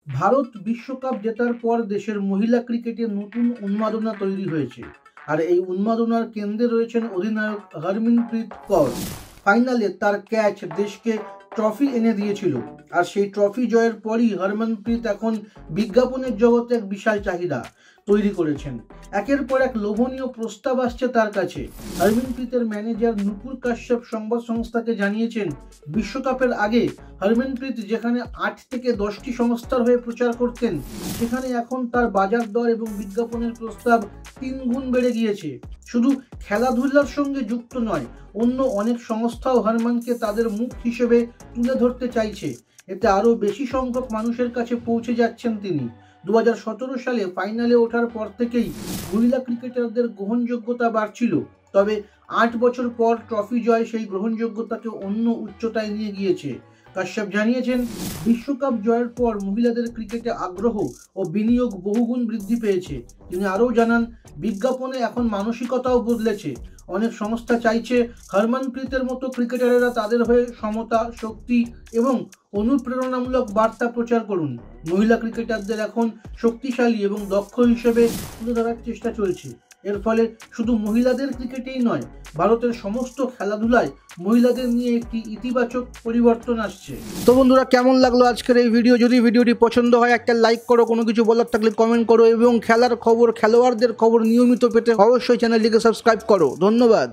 ভারত বিশ্বকাপ জেতার পর দেশের মহিলা ক্রিকেটে নতুন উন্মাদনা তৈরি হয়েছে। আর এই উন্মাদনার কেন্দ্রে রয়েছেন অধিনায়ক হরমনপ্রীত কৌর। ফাইনালে তার ক্যাচ দেশকে ট্রফি এনে দিয়েছিল। আর সেই ট্রফি জয়ের পরই হরমনপ্রীত এখন বিজ্ঞাপনের জগতে এক বিশাল চাহিদা তৈরি করেছেন। একের পর এক লোভনীয় প্রস্তাব আসছে তার কাছে। হরমনপ্রীতের ম্যানেজার নুপুর কাশ্যপ সংবাদ সংস্থাকে জানিয়েছেন, বিশ্বকাপের আগে হরমনপ্রীত যেখানে 8 থেকে 10টি সংস্থার হয়ে প্রচার করতেন, সেখানে এখন তার বাজার দর এবং বিজ্ঞাপনের প্রস্তাব 3 গুণ বেড়ে গিয়েছে। শুধু খেলাধুলার সঙ্গে যুক্ত নয়, অন্য অনেক সংস্থাও হরমনকে তাদের মুখ হিসেবে তুলে ধরতে চাইছে। এতে আরও বেশি সংখ্যক মানুষের কাছে পৌঁছে যাচ্ছেন তিনি। 2017 সালে ফাইনালে ওঠার পর থেকেই মহিলা ক্রিকেটারদের গ্রহণযোগ্যতা বাড়ছিল। তবে 8 বছর পর ট্রফি জয় সেই গ্রহণযোগ্যতাকে অন্য উচ্চতায় নিয়ে গিয়েছে। কাশ্যপ জানিয়েছেন, বিশ্বকাপ জয়ের পর মহিলাদের ক্রিকেটে আগ্রহ ও বিনিয়োগ বহুগুণ বৃদ্ধি পেয়েছে। তিনি আরও জানান, বিজ্ঞাপনে এখন মানসিকতাও বদলেছে। অনেক সংস্থা চাইছে হরমনপ্রীতের মতো ক্রিকেটারেরা তাদের হয়ে সমতা, শক্তি এবং অনুপ্রেরণামূলক বার্তা প্রচার করুন। মহিলা ক্রিকেটারদের এখন শক্তিশালী এবং দক্ষ হিসেবে তুলে ধরার চেষ্টা চলছে। এর ফলে শুধু মহিলাদের ক্রিকেটেই নয়, ভারতের সমস্ত খেলাধুলায় মহিলাদের নিয়ে একটি ইতিবাচক পরিবর্তন আসছে। তো বন্ধুরা, কেমন লাগলো আজকের এই ভিডিও? যদি ভিডিওটি পছন্দ হয় একটা লাইক করো, কোনো কিছু বলার থাকলে কমেন্ট করো এবং খেলার খবর, খেলোয়াড়দের খবর নিয়মিত পেতে অবশ্যই চ্যানেলটিকে সাবস্ক্রাইব করো। ধন্যবাদ।